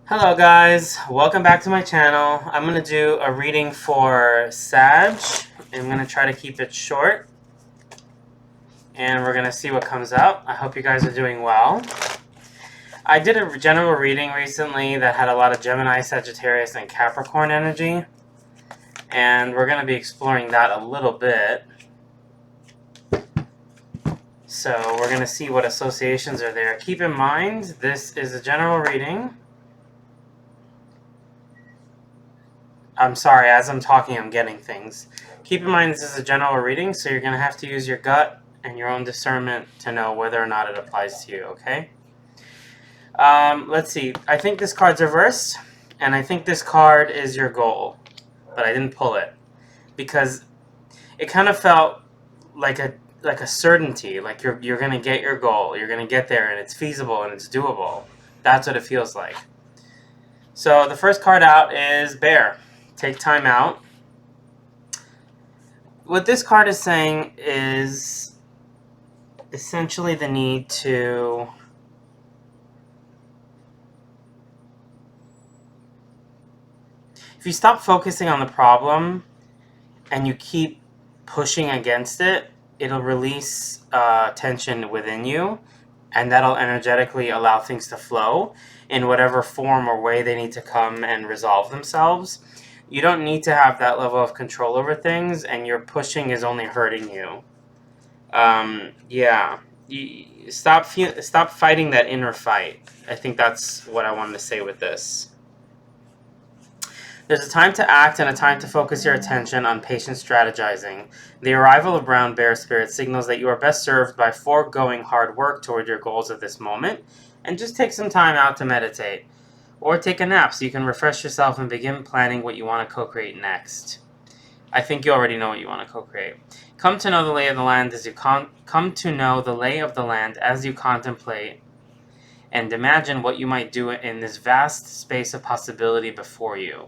Hello guys, welcome back to my channel. I'm going to do a reading for Sag. I'm going to try to keep it short and we're going to see what comes out. I hope you guys are doing well. I did a general reading recently that had a lot of Gemini, Sagittarius, and Capricorn energy, and we're going to be exploring that a little bit. So we're going to see what associations are there. Keep in mind, this is a general reading. I'm sorry, as I'm talking, I'm getting things. Keep in mind this is a general reading, so you're going to have to use your gut and your own discernment to know whether or not it applies to you, okay? Let's see. I think this card's reversed, and I think this card is your goal, but I didn't pull it because it kind of felt like a certainty, like you're going to get your goal, you're going to get there, and it's feasible and it's doable. That's what it feels like. So the first card out is Bear. Take time out. What this card is saying is essentially the need to if you stop focusing on the problem and you keep pushing against it, it'll release tension within you, and that'll energetically allow things to flow in whatever form or way they need to come and resolve themselves. You don't need to have that level of control over things, and your pushing is only hurting you. Yeah. Stop fighting that inner fight. I think that's what I wanted to say with this. There's a time to act and a time to focus your attention on patient strategizing. The arrival of Brown Bear Spirit signals that you are best served by foregoing hard work toward your goals at this moment, and just take some time out to meditate. Or take a nap so you can refresh yourself and begin planning what you want to co-create next. I think you already know what you want to co-create. Come to know the lay of the land as you contemplate and imagine what you might do in this vast space of possibility before you,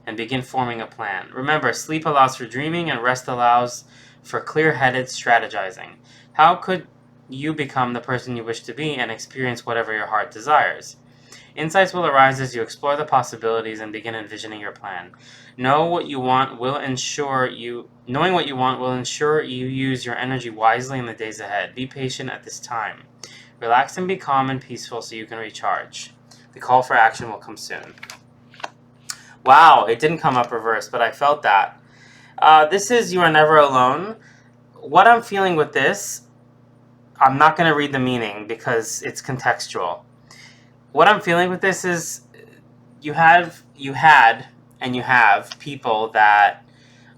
and begin forming a plan. Remember, sleep allows for dreaming and rest allows for clear-headed strategizing. How could you become the person you wish to be and experience whatever your heart desires? Insights will arise as you explore the possibilities and begin envisioning your plan. Knowing what you want will ensure you use your energy wisely in the days ahead. Be patient at this time. Relax and be calm and peaceful so you can recharge. The call for action will come soon. Wow, it didn't come up reversed, but I felt that. This is You Are Never Alone. What I'm feeling with this, I'm not going to read the meaning because it's contextual. What I'm feeling with this is you have people that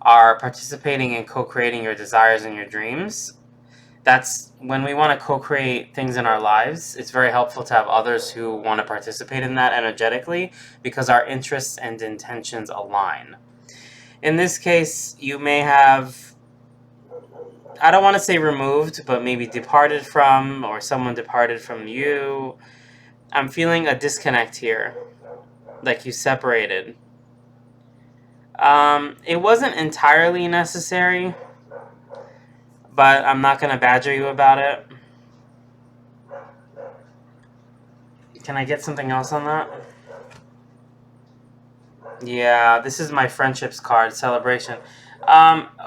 are participating in co-creating your desires and your dreams. That's when we want to co-create things in our lives. It's very helpful to have others who want to participate in that energetically because our interests and intentions align. In this case, you may have, I don't want to say removed, but maybe departed from, or someone departed from you. I'm feeling a disconnect here, like you separated. It wasn't entirely necessary, but I'm not going to badger you about it. Can I get something else on that? Yeah, this is my friendships card, celebration.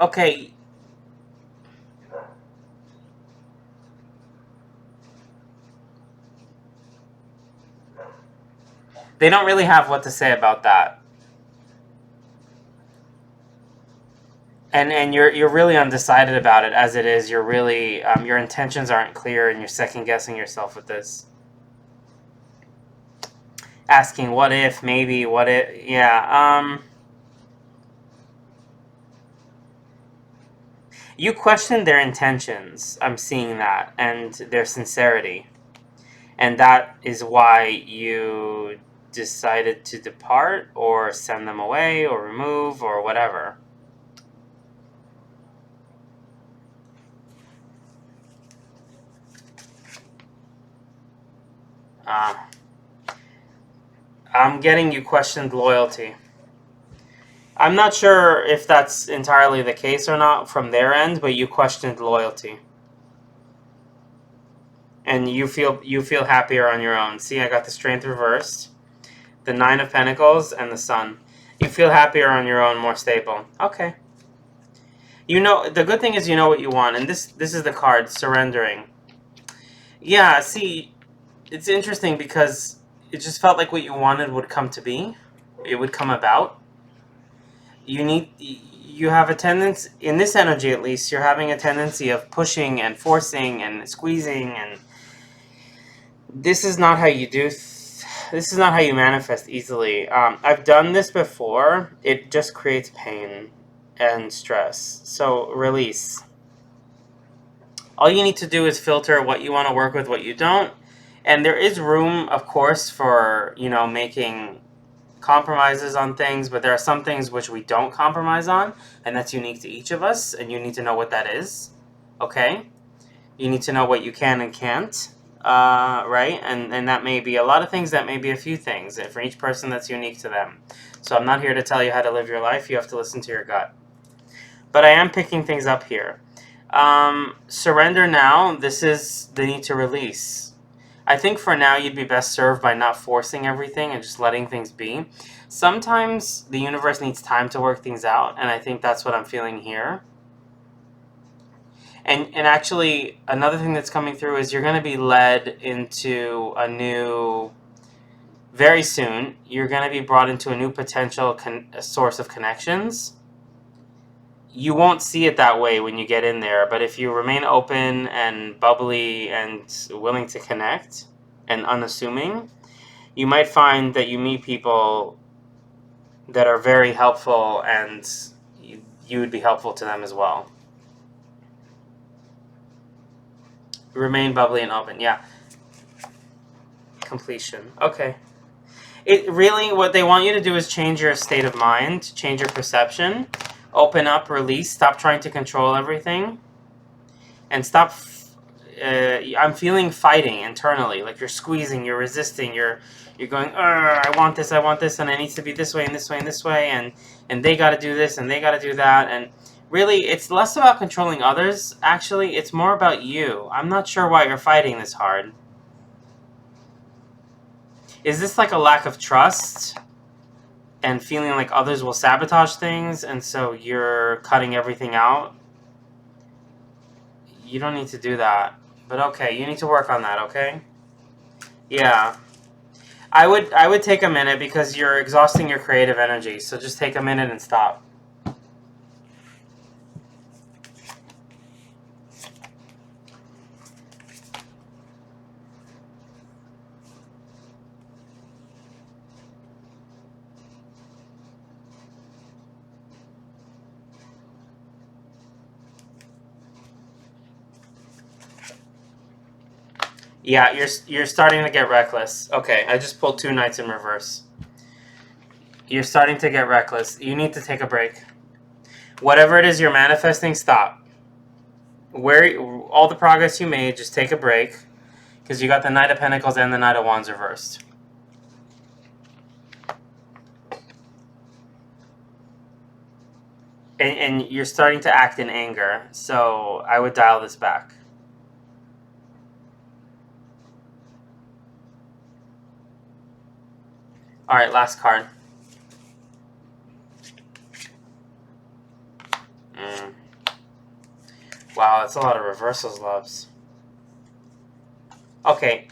Okay. They don't really have what to say about that. And you're really undecided about it as it is. You're really your intentions aren't clear, and you're second guessing yourself with this. Asking what if, maybe, what if, yeah. You question their intentions. I'm seeing that, and their sincerity, and that is why you decided to depart, or send them away, or remove, or whatever. I'm getting you questioned loyalty. I'm not sure if that's entirely the case or not from their end, but you questioned loyalty. And you feel happier on your own. See, I got the strength reversed. The Nine of Pentacles and the Sun. You feel happier on your own, more stable. Okay. You know, the good thing is you know what you want, and this is the card, surrendering. Yeah, see, it's interesting because it just felt like what you wanted would come to be. It would come about. You have a tendency, in this energy at least, you're having a tendency of pushing and forcing and squeezing, and this is not how you do this is not how you manifest easily. I've done this before. It just creates pain and stress. So release. All you need to do is filter what you want to work with, what you don't. And there is room, of course, for, you know, making compromises on things, but there are some things which we don't compromise on, and that's unique to each of us, and you need to know what that is. Okay? You need to know what you can and can't. Right? And that may be a lot of things, that may be a few things. And for each person, that's unique to them. So I'm not here to tell you how to live your life. You have to listen to your gut. But I am picking things up here. Surrender now. This is the need to release. I think for now you'd be best served by not forcing everything and just letting things be. Sometimes the universe needs time to work things out, and I think that's what I'm feeling here. And actually, another thing that's coming through is you're going to be led into a new, very soon, you're going to be brought into a new potential source of connections. You won't see it that way when you get in there, but if you remain open and bubbly and willing to connect and unassuming, you might find that you meet people that are very helpful, and you would be helpful to them as well. Remain bubbly and open. Yeah. Completion. Okay. It really, what they want you to do is change your state of mind, change your perception, open up, release, stop trying to control everything, and stop. I'm feeling fighting internally, like you're squeezing, you're resisting, you're going, I want this, and it needs to be this way and this way and this way, and they got to do this and they got to do that, and really, it's less about controlling others. Actually, it's more about you. I'm not sure why you're fighting this hard. Is this like a lack of trust and feeling like others will sabotage things, and so you're cutting everything out? You don't need to do that. But okay, you need to work on that, okay? Yeah. I would take a minute because you're exhausting your creative energy. So just take a minute and stop. Yeah, you're starting to get reckless. Okay, I just pulled 2 knights in reverse. You're starting to get reckless. You need to take a break. Whatever it is you're manifesting, stop. Where all the progress you made, just take a break, because you got the Knight of Pentacles and the Knight of Wands reversed. And you're starting to act in anger, so I would dial this back. All right, last card. Wow, that's a lot of reversals, loves. Okay,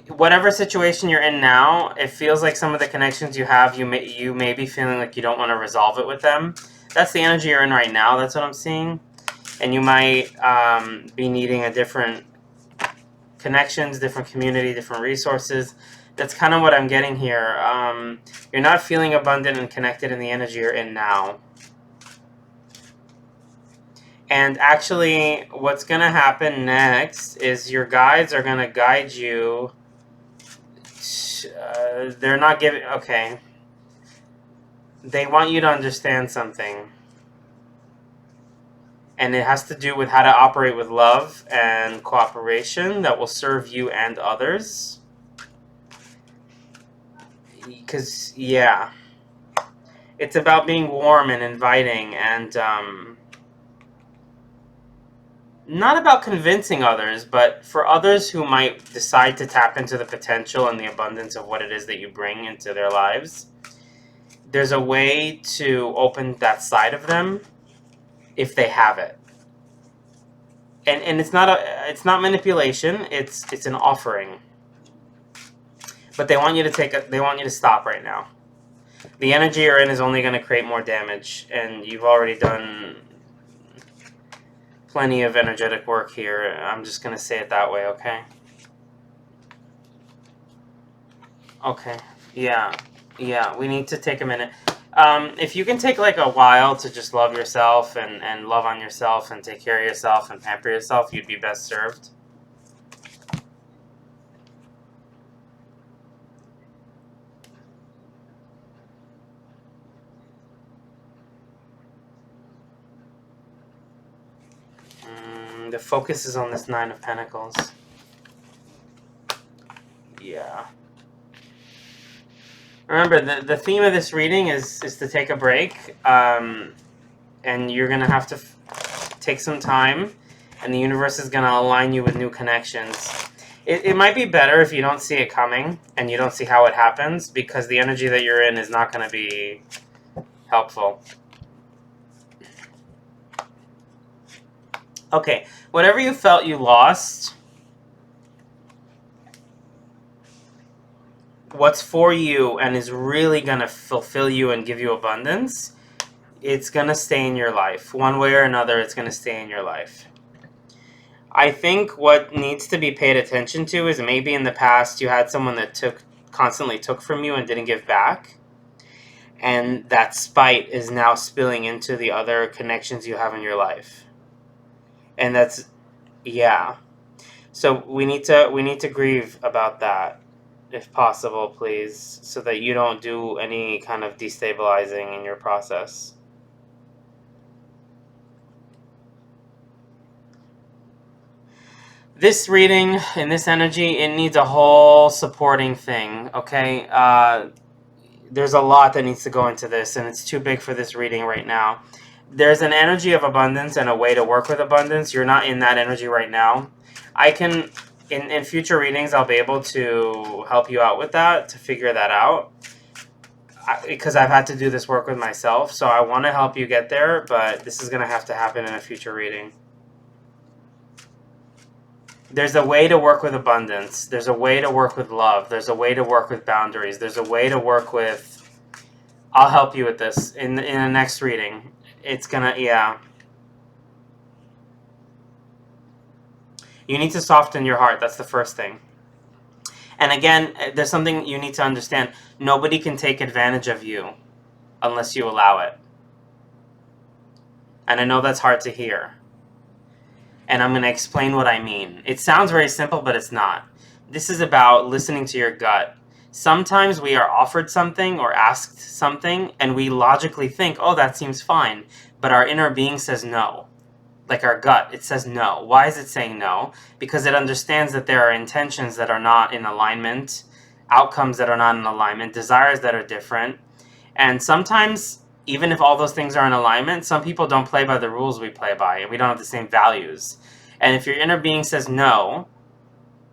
whatever situation you're in now, it feels like some of the connections you have, you may be feeling like you don't want to resolve it with them. That's the energy you're in right now. That's what I'm seeing. And you might be needing a different connections, different community, different resources. That's kind of what I'm getting here. You're not feeling abundant and connected in the energy you're in now. And actually, what's going to happen next is your guides are going to guide you. They're not giving... Okay. They want you to understand something. And it has to do with how to operate with love and cooperation that will serve you and others. Because, yeah. It's about being warm and inviting and... not about convincing others, but for others who might decide to tap into the potential and the abundance of what it is that you bring into their lives, there's a way to open that side of them if they have it. And it's not manipulation, it's an offering. But they want you to stop right now. The energy you're in is only going to create more damage, and you've already done plenty of energetic work here. I'm just going to say it that way, okay? Okay. Yeah, we need to take a minute. If you can take like a while to just love yourself and love on yourself and take care of yourself and pamper yourself, you'd be best served. The focus is on this Nine of Pentacles. Yeah. Remember, the theme of this reading is to take a break, and you're going to have to take some time, and the universe is going to align you with new connections. It might be better if you don't see it coming, and you don't see how it happens, because the energy that you're in is not going to be helpful. Okay, whatever you felt you lost, what's for you and is really going to fulfill you and give you abundance, it's going to stay in your life. One way or another, it's going to stay in your life. I think what needs to be paid attention to is maybe in the past you had someone that constantly took from you and didn't give back. And that spite is now spilling into the other connections you have in your life. And that's, yeah. So we need to grieve about that, if possible, please, so that you don't do any kind of destabilizing in your process. This reading, in this energy, it needs a whole supporting thing, okay? There's a lot that needs to go into this, and it's too big for this reading right now. There's an energy of abundance and a way to work with abundance. You're not in that energy right now. I can, in future readings, I'll be able to help you out with that, to figure that out. Because I've had to do this work with myself, so I want to help you get there, but this is going to have to happen in a future reading. There's a way to work with abundance. There's a way to work with love. There's a way to work with boundaries. There's a way to work with... I'll help you with this in the next reading. It's gonna... Yeah. You need to soften your heart. That's the first thing. And again, there's something you need to understand. Nobody can take advantage of you unless you allow it. And I know that's hard to hear. And I'm going to explain what I mean. It sounds very simple, but it's not. This is about listening to your gut. Sometimes we are offered something or asked something, and we logically think, oh, that seems fine. But our inner being says no. Like our gut, it says no. Why is it saying no? Because it understands that there are intentions that are not in alignment, outcomes that are not in alignment, desires that are different. And sometimes, even if all those things are in alignment, some people don't play by the rules we play by, and we don't have the same values. And if your inner being says no,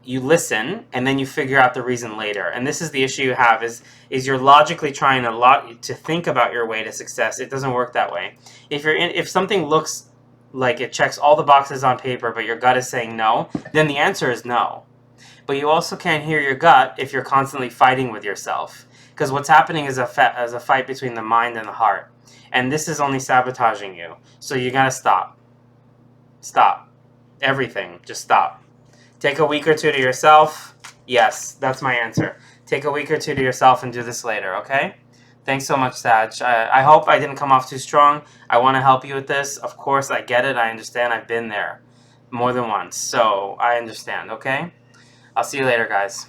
you listen, and then you figure out the reason later. And this is the issue you have, is you're logically trying to think about your way to success. It doesn't work that way. If something looks like it checks all the boxes on paper, but your gut is saying no, then the answer is no. But you also can't hear your gut if you're constantly fighting with yourself. Because what's happening is a fight between the mind and the heart. And this is only sabotaging you. So you gotta stop. Stop. Everything. Just stop. Take a week or two to yourself. Yes, that's my answer. Take a week or two to yourself and do this later, okay? Thanks so much, Sag. I hope I didn't come off too strong. I want to help you with this. Of course, I get it. I understand. I've been there more than once. So I understand, okay? I'll see you later, guys.